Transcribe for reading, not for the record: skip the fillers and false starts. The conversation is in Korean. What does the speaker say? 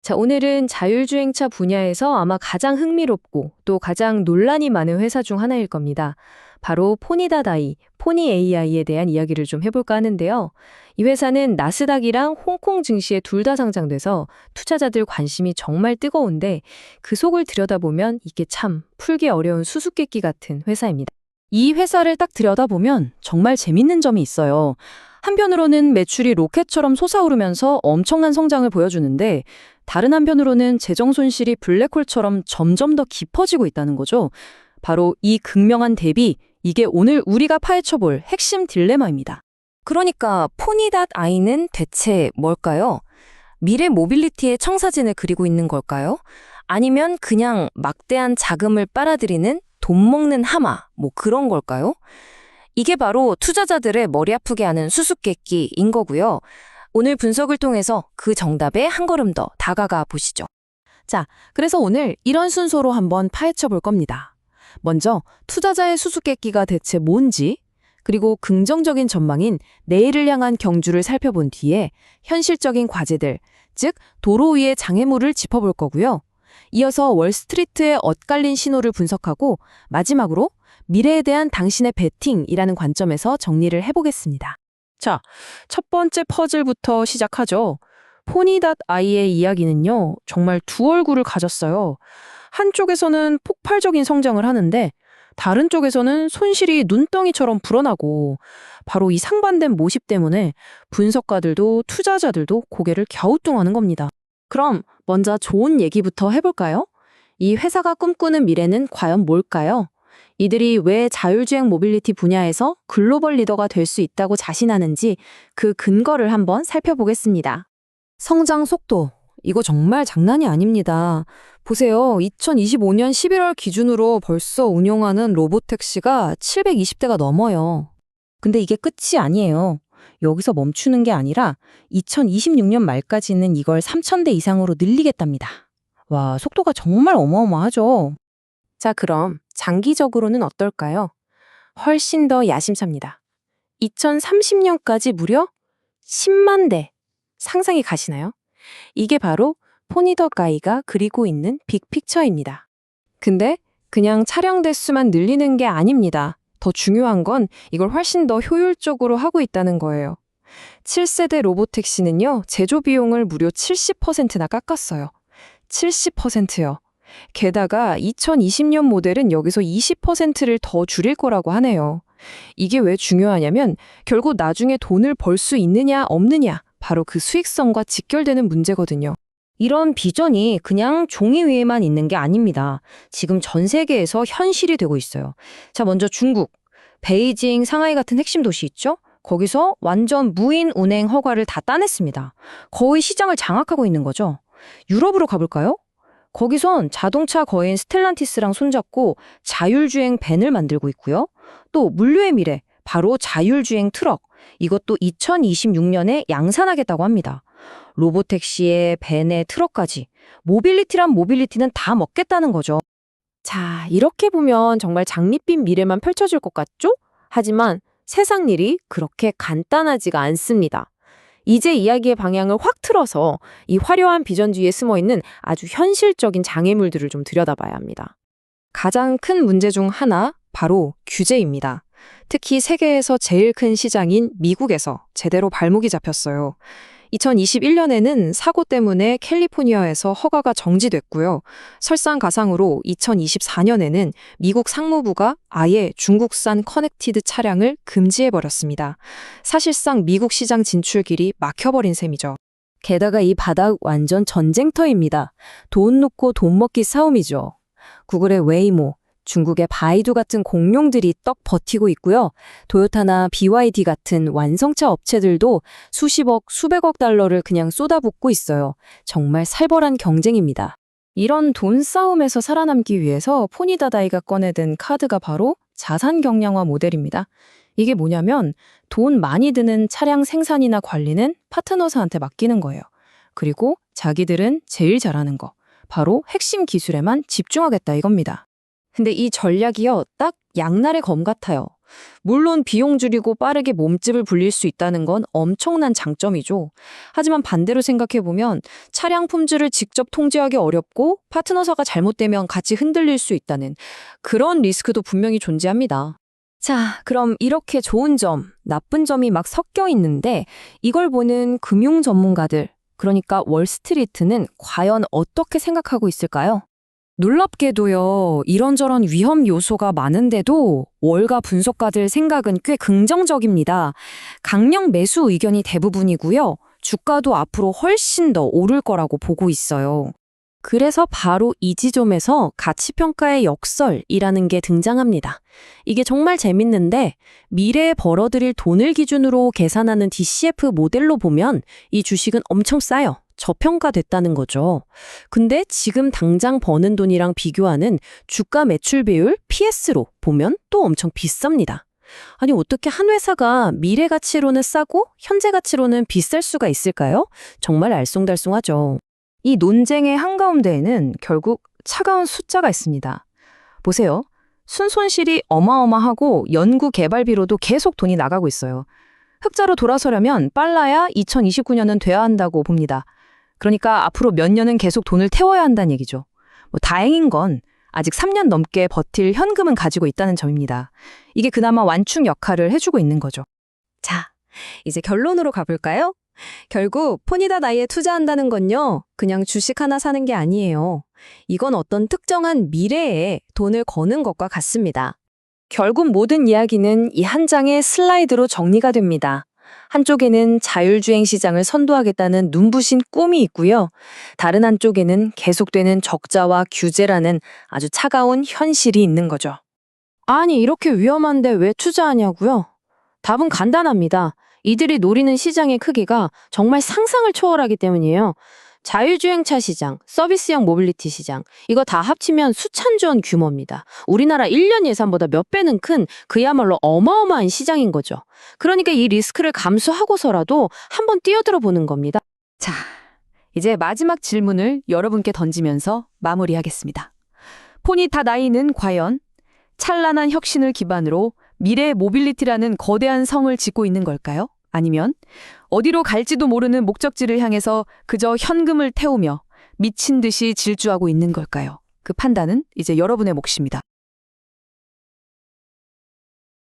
자, 오늘은 자율주행차 분야에서 아마 가장 흥미롭고 또 가장 논란이 많은 회사 중 하나일 겁니다. 바로 포니다다이, 포니 AI에 대한 이야기를 좀 해볼까 하는데요. 이 회사는 나스닥이랑 홍콩 증시에 둘 다 상장돼서 투자자들 관심이 정말 뜨거운데 그 속을 들여다보면 이게 참 풀기 어려운 수수께끼 같은 회사입니다. 이 회사를 딱 들여다보면 정말 재밌는 점이 있어요. 한편으로는 매출이 로켓처럼 솟아오르면서 엄청난 성장을 보여주는데 다른 한편으로는 재정 손실이 블랙홀처럼 점점 더 깊어지고 있다는 거죠. 바로 이 극명한 대비, 이게 오늘 우리가 파헤쳐볼 핵심 딜레마입니다. 그러니까 포니닷아이는 대체 뭘까요? 미래 모빌리티의 청사진을 그리고 있는 걸까요? 아니면 그냥 막대한 자금을 빨아들이는 돈 먹는 하마, 뭐 그런 걸까요? 이게 바로 투자자들의 머리 아프게 하는 수수께끼인 거고요. 오늘 분석을 통해서 그 정답에 한 걸음 더 다가가 보시죠. 자, 그래서 오늘 이런 순서로 한번 파헤쳐 볼 겁니다. 먼저 투자자의 수수께끼가 대체 뭔지, 그리고 긍정적인 전망인 내일을 향한 경주를 살펴본 뒤에 현실적인 과제들, 즉 도로 위의 장애물을 짚어볼 거고요. 이어서 월스트리트의 엇갈린 신호를 분석하고 마지막으로 미래에 대한 당신의 베팅이라는 관점에서 정리를 해보겠습니다. 자, 첫 번째 퍼즐부터 시작하죠. 포니닷아이의 이야기는요, 정말 두 얼굴을 가졌어요. 한쪽에서는 폭발적인 성장을 하는데 다른 쪽에서는 손실이 눈덩이처럼 불어나고 바로 이 상반된 모습 때문에 분석가들도 투자자들도 고개를 갸우뚱하는 겁니다. 그럼 먼저 좋은 얘기부터 해볼까요? 이 회사가 꿈꾸는 미래는 과연 뭘까요? 이들이 왜 자율주행 모빌리티 분야에서 글로벌 리더가 될 수 있다고 자신하는지 그 근거를 한번 살펴보겠습니다. 성장 속도, 이거 정말 장난이 아닙니다. 보세요. 2025년 11월 기준으로 벌써 운영하는 로보택시가 720대가 넘어요. 근데 이게 끝이 아니에요. 여기서 멈추는 게 아니라 2026년 말까지는 이걸 3,000대 이상으로 늘리겠답니다. 와, 속도가 정말 어마어마하죠. 자, 그럼 장기적으로는 어떨까요? 훨씬 더 야심찹니다. 2030년까지 무려 10만 대. 상상이 가시나요? 이게 바로 포니더가이가 그리고 있는 빅픽처입니다. 근데 그냥 차량 대수만 늘리는 게 아닙니다. 더 중요한 건 이걸 훨씬 더 효율적으로 하고 있다는 거예요. 7세대 로보택시는요, 제조 비용을 무려 70%나 깎았어요. 70%요. 게다가 2020년 모델은 여기서 20%를 더 줄일 거라고 하네요. 이게 왜 중요하냐면 결국 나중에 돈을 벌 수 있느냐 없느냐, 바로 그 수익성과 직결되는 문제거든요. 이런 비전이 그냥 종이 위에만 있는 게 아닙니다. 지금 전 세계에서 현실이 되고 있어요. 자, 먼저 중국, 베이징, 상하이 같은 핵심 도시 있죠? 거기서 완전 무인 운행 허가를 다 따냈습니다. 거의 시장을 장악하고 있는 거죠. 유럽으로 가볼까요? 거기선 자동차 거인 스텔란티스랑 손잡고 자율주행 밴을 만들고 있고요. 또 물류의 미래, 바로 자율주행 트럭. 이것도 2026년에 양산하겠다고 합니다. 로보택시에 밴에 트럭까지. 모빌리티란 모빌리티는 다 먹겠다는 거죠. 자, 이렇게 보면 정말 장밋빛 미래만 펼쳐질 것 같죠? 하지만 세상 일이 그렇게 간단하지가 않습니다. 이제 이야기의 방향을 확 틀어서 이 화려한 비전 뒤에 숨어있는 아주 현실적인 장애물들을 좀 들여다봐야 합니다. 가장 큰 문제 중 하나, 바로 규제입니다. 특히 세계에서 제일 큰 시장인 미국에서 제대로 발목이 잡혔어요. 2021년에는 사고 때문에 캘리포니아에서 허가가 정지됐고요. 설상가상으로 2024년에는 미국 상무부가 아예 중국산 커넥티드 차량을 금지해버렸습니다. 사실상 미국 시장 진출길이 막혀버린 셈이죠. 게다가 이 바닥 완전 전쟁터입니다. 돈 놓고 돈 먹기 싸움이죠. 구글의 웨이모, 중국의 바이두 같은 공룡들이 떡 버티고 있고요. 토요타나 BYD 같은 완성차 업체들도 수십억, 수백억 달러를 그냥 쏟아붓고 있어요. 정말 살벌한 경쟁입니다. 이런 돈 싸움에서 살아남기 위해서 포니다다이가 꺼내든 카드가 바로 자산 경량화 모델입니다. 이게 뭐냐면 돈 많이 드는 차량 생산이나 관리는 파트너사한테 맡기는 거예요. 그리고 자기들은 제일 잘하는 거, 바로 핵심 기술에만 집중하겠다 이겁니다. 근데 이 전략이요, 딱 양날의 검 같아요. 물론 비용 줄이고 빠르게 몸집을 불릴 수 있다는 건 엄청난 장점이죠. 하지만 반대로 생각해보면 차량 품질을 직접 통제하기 어렵고 파트너사가 잘못되면 같이 흔들릴 수 있다는 그런 리스크도 분명히 존재합니다. 자, 그럼 이렇게 좋은 점, 나쁜 점이 막 섞여 있는데 이걸 보는 금융 전문가들, 그러니까 월스트리트는 과연 어떻게 생각하고 있을까요? 놀랍게도요, 이런저런 위험 요소가 많은데도 월가 분석가들 생각은 꽤 긍정적입니다. 강력 매수 의견이 대부분이고요. 주가도 앞으로 훨씬 더 오를 거라고 보고 있어요. 그래서 바로 이 지점에서 가치평가의 역설이라는 게 등장합니다. 이게 정말 재밌는데 미래에 벌어들일 돈을 기준으로 계산하는 DCF 모델로 보면 이 주식은 엄청 싸요. 저평가됐다는 거죠. 근데 지금 당장 버는 돈이랑 비교하는 주가 매출 비율 PS로 보면 또 엄청 비쌉니다. 아니 어떻게 한 회사가 미래 가치로는 싸고 현재 가치로는 비쌀 수가 있을까요? 정말 알쏭달쏭하죠. 이 논쟁의 한가운데에는 결국 차가운 숫자가 있습니다. 보세요. 순손실이 어마어마하고 연구 개발비로도 계속 돈이 나가고 있어요. 흑자로 돌아서려면 빨라야 2029년은 돼야 한다고 봅니다. 그러니까 앞으로 몇 년은 계속 돈을 태워야 한다는 얘기죠. 다행인 건 아직 3년 넘게 버틸 현금은 가지고 있다는 점입니다. 이게 그나마 완충 역할을 해주고 있는 거죠. 자, 이제 결론으로 가볼까요? 결국 포니닷아이에 투자한다는 건요, 그냥 주식 하나 사는 게 아니에요. 이건 어떤 특정한 미래에 돈을 거는 것과 같습니다. 결국 모든 이야기는 이 한 장의 슬라이드로 정리가 됩니다. 한쪽에는 자율주행 시장을 선도하겠다는 눈부신 꿈이 있고요. 다른 한쪽에는 계속되는 적자와 규제라는 아주 차가운 현실이 있는 거죠. 아니, 이렇게 위험한데 왜 투자하냐고요? 답은 간단합니다. 이들이 노리는 시장의 크기가 정말 상상을 초월하기 때문이에요. 자율주행차 시장, 서비스형 모빌리티 시장, 이거 다 합치면 수천조 원 규모입니다. 우리나라 1년 예산보다 몇 배는 큰 그야말로 어마어마한 시장인 거죠. 그러니까 이 리스크를 감수하고서라도 한번 뛰어들어 보는 겁니다. 자, 이제 마지막 질문을 여러분께 던지면서 마무리하겠습니다. 포니닷아이는 과연 찬란한 혁신을 기반으로 미래 모빌리티라는 거대한 성을 짓고 있는 걸까요? 아니면 어디로 갈지도 모르는 목적지를 향해서 그저 현금을 태우며 미친 듯이 질주하고 있는 걸까요? 그 판단은 이제 여러분의 몫입니다.